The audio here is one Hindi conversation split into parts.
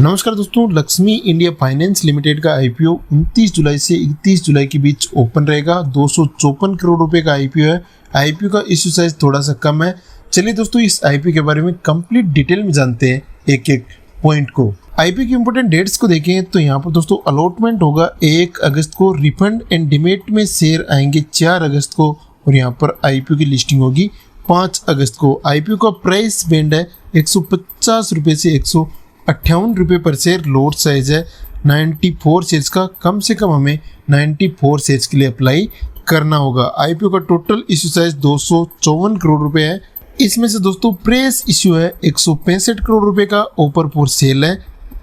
नमस्कार दोस्तों, लक्ष्मी इंडिया फाइनेंस लिमिटेड का आईपीओ 29 जुलाई से 31 जुलाई के बीच ओपन रहेगा। 254 करोड़ रुपए का आईपीओ है। आईपीओ का इश्यू साइज थोड़ा सा कम है। चलिए दोस्तों, इस आईपीओ के बारे में कंप्लीट डिटेल में जानते हैं एक एक पॉइंट को। आईपीओ की इंपोर्टेंट डेट्स को देखें तो यहाँ पर दोस्तों अलॉटमेंट होगा 1 अगस्त को, रिफंड एंड डिमेट में शेयर आएंगे 4 अगस्त को और यहाँ पर आईपीओ की लिस्टिंग होगी 5 अगस्त को। आईपीओ का प्राइस बैंड है 150 रुपये से 158 रुपये पर शेयर। लोट साइज है 94 शेयर्स का। कम से कम हमें 94 शेयर्स के लिए अप्लाई करना होगा। आईपीओ का टोटल इश्यू साइज 254 करोड़ रुपए है। इसमें से दोस्तों प्रेस इश्यू है 165 करोड़ रुपए का, ओपर फॉर सेल है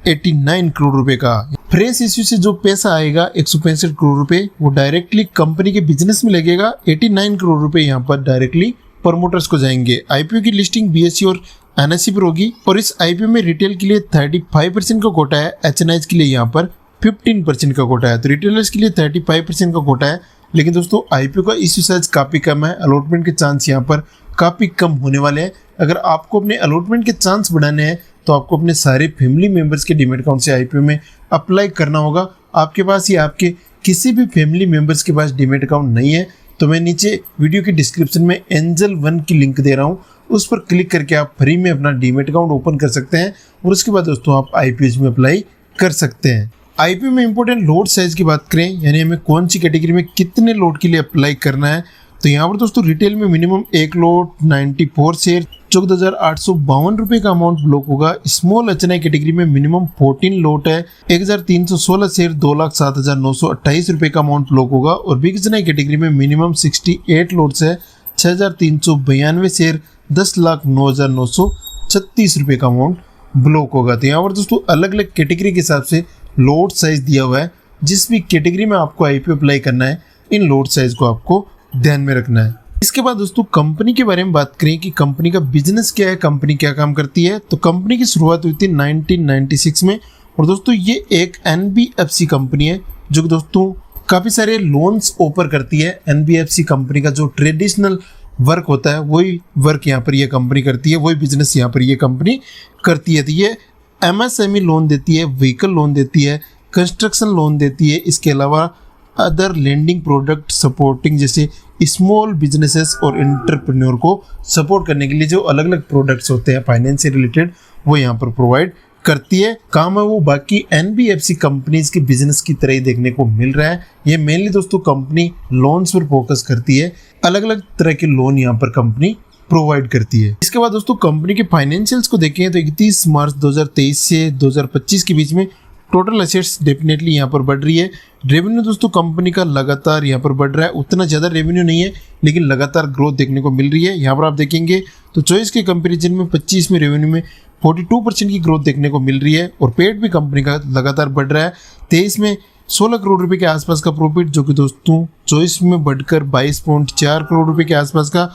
89 करोड़ रुपए का। प्रेस इश्यू से जो पैसा आएगा 165 करोड़ रुपए वो डायरेक्टली कंपनी के बिजनेस में लगेगा। 89 करोड़ रुपए यहाँ पर डायरेक्टली प्रमोटर्स को जाएंगे। आईपीओ की लिस्टिंग बीएसई और एनएसई पर होगी और इस आईपीओ में रिटेल के लिए 35% का कोटा है, एचएनआईज के लिए यहाँ पर 15% का कोटा है। तो रिटेलर्स के लिए 35% का कोटा है। लेकिन दोस्तों आईपीओ का इश्यू साइज काफ़ी कम है। अलॉटमेंट के चांस यहाँ पर काफ़ी कम होने वाले हैं। अगर आपको अपने अलॉटमेंट के चांस बढ़ाने हैं तो आपको अपने सारे फैमिली मेम्बर्स के डीमैट अकाउंट से आईपीओ में अप्लाई करना होगा। आपके पास या आपके किसी भी फैमिली मेम्बर्स के पास डीमैट अकाउंट नहीं है तो मैं नीचे वीडियो के डिस्क्रिप्शन में एंजल 1 की लिंक दे रहा हूँ, उस पर क्लिक करके आप फ्री में अपना डीमैट अकाउंट ओपन कर सकते हैं और उसके बाद दोस्तों आप आईपीओ में अप्लाई कर सकते हैं। आईपीओ में इंपॉर्टेंट लॉट साइज की बात करें, यानी हमें कौन सी कैटेगरी में कितने लॉट के लिए अप्लाई करना है, तो यहाँ पर दोस्तों रिटेल में मिनिमम 1 लॉट 94 शेयर 14,852 रुपये का अमाउंट ब्लॉक होगा। स्मॉल एचएनआई कैटेगरी में मिनिमम 14 लॉट है 1,316 शेयर 2,07,928 रुपये का अमाउंट ब्लॉक होगा। और बिग एचएनआई कैटेगरी में मिनिमम 68 लॉट्स है 6,392 शेयर 10,09,936 रुपये का अमाउंट ब्लॉक होगा। तो यहाँ पर दोस्तों अलग अलग कैटेगरी के हिसाब से लॉट साइज दिया हुआ है। जिस भी कैटेगरी में आपको आईपीओ अप्लाई करना है इन लॉट साइज को आपको ध्यान में रखना है। इसके बाद दोस्तों कंपनी के बारे में बात करें कि कंपनी का बिजनेस क्या है, कंपनी क्या काम करती है, तो कंपनी की शुरुआत हुई थी 1996 में और दोस्तों ये एक एनबीएफसी कंपनी है जो कि दोस्तों काफ़ी सारे लोन्स ऑफर करती है। एनबीएफसी कंपनी का जो ट्रेडिशनल वर्क होता है वही वर्क यहाँ पर ये कंपनी करती है, वही बिजनेस यहाँ पर ये कंपनी करती है। तो ये एमएसएमई लोन देती है, व्हीकल लोन देती है, कंस्ट्रक्शन लोन देती है। इसके अलावा अदर लेंडिंग प्रोडक्ट सपोर्टिंग जैसे स्मॉल बिजनेसेस और एंटरप्रेन्योर को सपोर्ट करने के लिए जो अलग अलग प्रोडक्ट्स होते हैं फाइनेंस से रिलेटेड वो यहाँ पर प्रोवाइड करती है। काम है वो बाकी एनबीएफसी कंपनीज के बिजनेस की तरह ही देखने को मिल रहा है। ये मेनली दोस्तों कंपनी लोन्स पर फोकस करती है, अलग अलग तरह के लोन यहाँ पर कंपनी प्रोवाइड करती है। इसके बाद दोस्तों कंपनी के फाइनेंशियल्स को देखें तो 31 मार्च 2023 से 2025 के बीच में टोटल एसेट्स डेफिनेटली यहाँ पर बढ़ रही है। रेवेन्यू दोस्तों कंपनी का लगातार यहाँ पर बढ़ रहा है। उतना ज़्यादा रेवेन्यू नहीं है लेकिन लगातार ग्रोथ देखने को मिल रही है। यहाँ पर आप देखेंगे तो 24 के कंपेरिजन में 25 में रेवेन्यू में 42% की ग्रोथ देखने को मिल रही है और पेट भी कंपनी का लगातार बढ़ रहा है। 23 में 16 करोड़ रुपए के आसपास का प्रॉफिट जो कि दोस्तों 24 में बढ़कर 22.4 करोड़ रुपए के आसपास का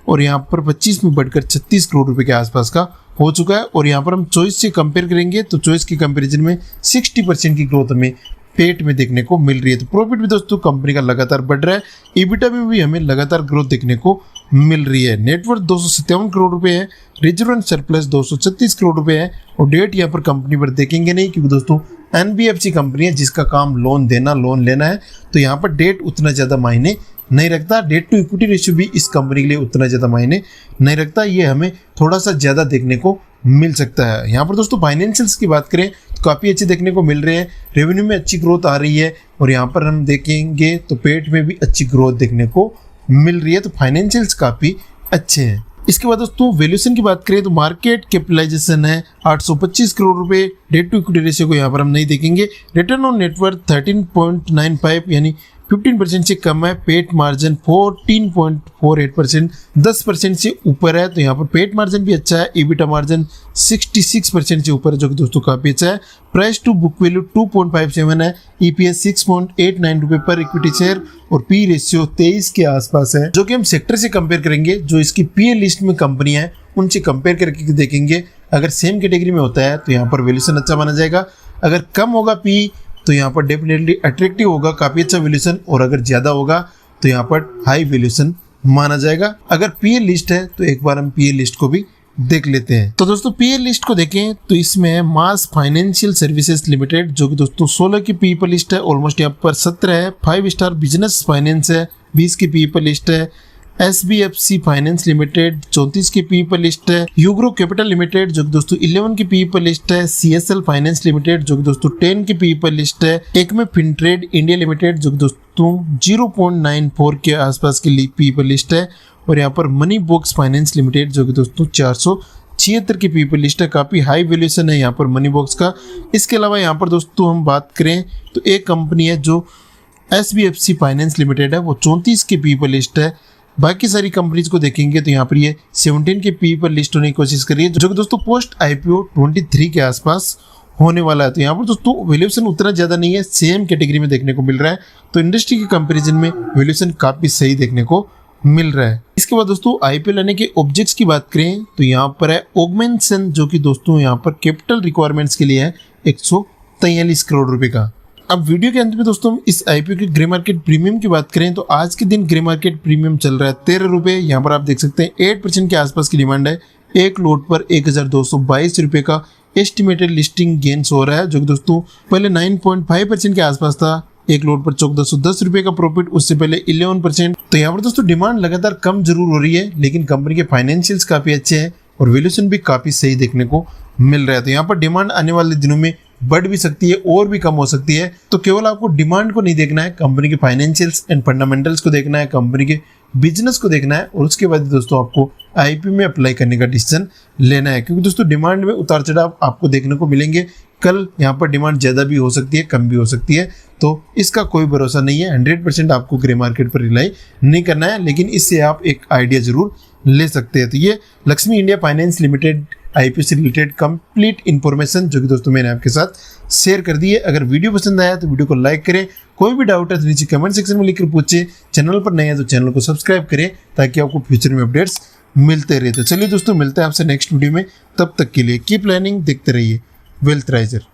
और यहाँ पर 25 में बढ़कर 36 करोड़ रुपए के आसपास का हो चुका है। और यहाँ पर हम चॉइस से कंपेयर करेंगे तो चॉइस के कंपैरिजन में 60% की ग्रोथ हमें पेट में देखने को मिल रही है। तो प्रॉफिट भी दोस्तों कंपनी का लगातार बढ़ रहा है। ईबिटा में भी हमें लगातार ग्रोथ देखने को मिल रही है। नेटवर्थ 257 करोड़ रुपए है, रिजर्व एंड सरप्लस 236 करोड़ रुपए है और डेट यहाँ पर कंपनी पर देखेंगे नहीं क्योंकि दोस्तों एनबीएफसी कंपनी है जिसका काम लोन देना लोन लेना है, तो यहाँ पर डेट उतना ज़्यादा मायने नहीं रखता। डेट टू इक्विटी रेशियो भी इस कंपनी के लिए उतना ज़्यादा मायने नहीं रखता। ये हमें थोड़ा सा ज़्यादा देखने को मिल सकता है। यहाँ पर दोस्तों फाइनेंशियल्स की बात करें तो काफ़ी अच्छे देखने को मिल रहे हैं। रेवेन्यू में अच्छी ग्रोथ आ रही है और यहाँ पर हम देखेंगे तो पेट में भी अच्छी ग्रोथ देखने को मिल रही है। तो फाइनेंशियल्स काफ़ी अच्छे हैं। इसके बाद दोस्तों वैल्यूएशन की बात करें तो मार्केट कैपिटलाइजेशन है 825 करोड़ रुपए। डेट टू इक्विटी रेशियो को यहाँ पर हम नहीं देखेंगे। रिटर्न ऑन नेटवर्थ 13.95 यानी 15% से कम है। पेट मार्जिन 14.48% 10% से ऊपर है, तो यहाँ पर पेट मार्जिन भी अच्छा है। ईबिटा मार्जिन 66% से ऊपर है जो कि दोस्तों काफ़ी अच्छा है। प्राइस टू बुक वैल्यू 2.57 है। ईपीएस 6.89 रुपये पर इक्विटी शेयर और पी रेशियो 23 के आसपास है। जो कि हम सेक्टर से कंपेयर करेंगे, जो इसकी पीए लिस्ट में कंपनी है उनसे कंपेयर करके देखेंगे। अगर सेम कैटेगरी में होता है तो यहाँ पर वैल्यूएशन अच्छा माना जाएगा। अगर कम होगा पी तो यहाँ पर डेफिनेटली अट्रैक्टिव होगा, काफ़ी अच्छा वैल्यूएशन, और अगर ज़्यादा होगा तो यहाँ पर हाई वैल्यूएशन माना जाएगा। अगर पीए लिस्ट है तो एक बार हम पीए लिस्ट को भी देख लेते हैं। तो दोस्तों पीए लिस्ट को देखें तो इसमें है मास फाइनेंशियल सर्विसेज लिमिटेड, जो कि दोस्तों 16 की पीए पर लिस्ट है, ऑलमोस्ट यहाँ पर 17 है। 5 स्टार बिजनेस फाइनेंस है, 20 की पीए पर लिस्ट है। SBFC फाइनेंस लिमिटेड 34 की पीई पर लिस्ट है। यूग्रो कैपिटल लिमिटेड जो कि दोस्तों 11 की पीई पर लिस्ट है। CSL फाइनेंस लिमिटेड जो कि दोस्तों 10 की पीई पर लिस्ट है। एकमे फिनट्रेड इंडिया लिमिटेड जो कि दोस्तों 0.94 के आसपास की पीई पर लिस्ट है। और यहाँ पर मनी बॉक्स फाइनेंस लिमिटेड जो कि दोस्तों 476 की पीई पर लिस्ट है। काफ़ी हाई वैल्यूएशन है यहाँ पर मनी बॉक्स का। इसके अलावा यहाँ पर दोस्तों हम बात करें तो एक कंपनी है जो SBFC फाइनेंस लिमिटेड है, वो 34 की पीई पर लिस्ट है। बाकी सारी कंपनीज को देखेंगे तो यहाँ पर ये 17 के पी पर लिस्ट होने की कोशिश कर रही है, जो कि दोस्तों पोस्ट IPO 23 के आसपास होने वाला है। तो यहाँ पर दोस्तों वैल्यूएशन उतना ज़्यादा नहीं है, सेम कैटेगरी में देखने को मिल रहा है। तो इंडस्ट्री के कंपैरिजन में वैल्यूएशन काफ़ी सही देखने को मिल रहा है। इसके बाद दोस्तों IPO लेने के ऑब्जेक्ट्स की बात करें तो यहाँ पर है ऑगमेंशन, जो कि दोस्तों यहाँ पर कैपिटल रिक्वायरमेंट्स के लिए है 143 करोड़ रुपए का। अब वीडियो के अंत में दोस्तों हम इस IPO के ग्रे मार्केट प्रीमियम की बात करें तो आज के दिन ग्रे मार्केट प्रीमियम चल रहा है 13 रुपये। यहाँ पर आप देख सकते हैं 8% के आसपास की डिमांड है। एक लोट पर 1222 रुपये का एस्टिमेटेड लिस्टिंग गेन्स हो रहा है, जो कि दोस्तों पहले 9.5% के आसपास था। एक लोट पर 1410 रुपये का प्रॉफिट, उससे पहले 11%। तो यहाँ पर दोस्तों डिमांड लगातार कम जरूर हो रही है, लेकिन कंपनी के फाइनेंशियल्स काफ़ी अच्छे हैं और वैल्यूएशन भी काफ़ी सही देखने को मिल रहा है। तो यहाँ पर डिमांड आने वाले दिनों में बढ़ भी सकती है और भी कम हो सकती है। तो केवल आपको डिमांड को नहीं देखना है, कंपनी के फाइनेंशियल्स एंड फंडामेंटल्स को देखना है, कंपनी के बिजनेस को देखना है और उसके बाद दोस्तों आपको IPO में अप्लाई करने का डिसीजन लेना है। क्योंकि दोस्तों डिमांड में उतार चढ़ाव आपको देखने को मिलेंगे। कल यहाँ पर डिमांड ज़्यादा भी हो सकती है, कम भी हो सकती है, तो इसका कोई भरोसा नहीं है। 100% आपको ग्रे मार्केट पर रिलाई नहीं करना है, लेकिन इससे आप एक आइडिया जरूर ले सकते हैं। तो ये Lakshmi India finance limited IPO से रिलेटेड कंप्लीट इन्फॉर्मेशन जो कि दोस्तों मैंने आपके साथ शेयर कर दी है। अगर वीडियो पसंद आया तो वीडियो को लाइक करें, कोई भी डाउट है तो नीचे कमेंट सेक्शन में लिखकर पूछे। चैनल पर नए हैं तो चैनल को सब्सक्राइब करें ताकि आपको फ्यूचर में अपडेट्स मिलते रहे। तो चलिए दोस्तों मिलते हैं आपसे नेक्स्ट वीडियो में, तब तक के लिए कीप लर्निंग, देखते रहिए वेल्थ राइजर।